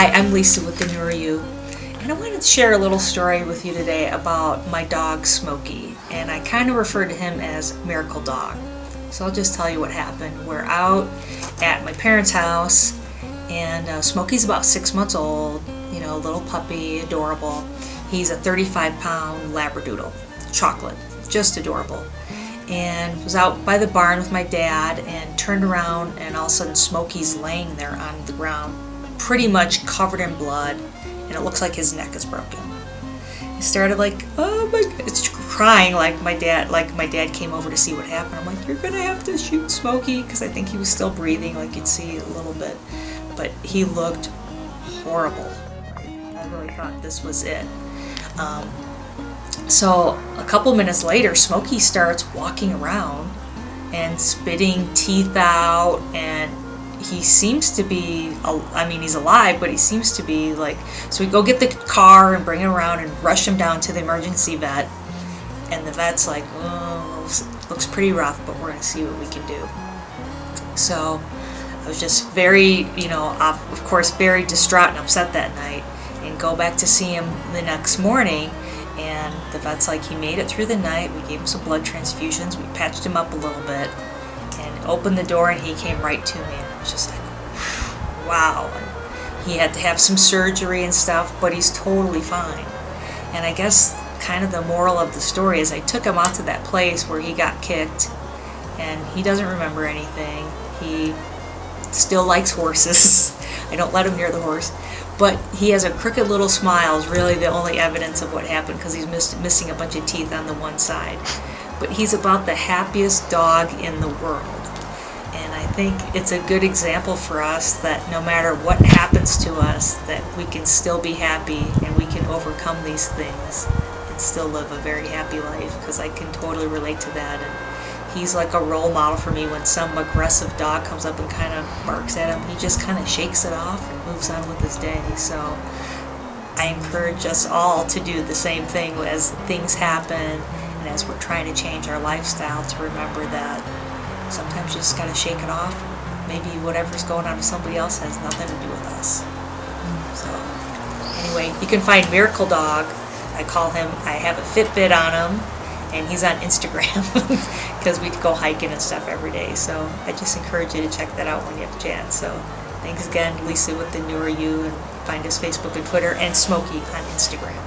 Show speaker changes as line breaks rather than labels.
Hi, I'm Lisa with the Newer You, and I wanted to share a little story with you today about my dog Smokey, and I kind of refer to him as Miracle Dog. So I'll just tell you what happened. We're out at my parents' house, and Smokey's about 6 months old, you know, little puppy, adorable. He's a 35-pound Labradoodle, chocolate, just adorable. And was out by the barn with my dad and turned around, and all of a sudden Smokey's laying there on the ground, pretty much covered in blood, and it looks like his neck is broken. He started like, oh my God, it's crying like my dad came over to see what happened. I'm like, you're gonna have to shoot Smokey, because I think he was still breathing, like you'd see a little bit, but he looked horrible. I really thought this was it. So a couple minutes later, Smokey starts walking around and spitting teeth out, and he seems to be, I mean, he's alive, but he seems to be like, so we go get the car and bring him around and rush him down to the emergency vet, and the vet's like, oh, looks pretty rough, but we're going to see what we can do. So I was just very, of course, very distraught and upset that night, and go back to see him the next morning. And the vet's like, he made it through the night. We gave him some blood transfusions. We patched him up a little bit and opened the door, and he came right to me. And I was just like, wow. And he had to have some surgery and stuff, but he's totally fine. And I guess kind of the moral of the story is I took him out to that place where he got kicked, and he doesn't remember anything. He still likes horses. I don't let him near the horse. But he has a crooked little smile, is really the only evidence of what happened, because he's missing a bunch of teeth on the one side. But he's about the happiest dog in the world. And I think it's a good example for us that no matter what happens to us, that we can still be happy and we can overcome these things and still live a very happy life, because I can totally relate to that. And he's like a role model for me. When some aggressive dog comes up and kind of barks at him, he just kind of shakes it off and moves on with his day. So I encourage us all to do the same thing as things happen and as we're trying to change our lifestyle, to remember that sometimes you just got to shake it off. Maybe whatever's going on with somebody else has nothing to do with us. So anyway, you can find Miracle Dog. I have a Fitbit on him, and he's on Instagram because we go hiking and stuff every day. So I just encourage you to check that out when you have a chance. So thanks again, Lisa with the Newer You, and find us Facebook and Twitter, and Smokey on Instagram.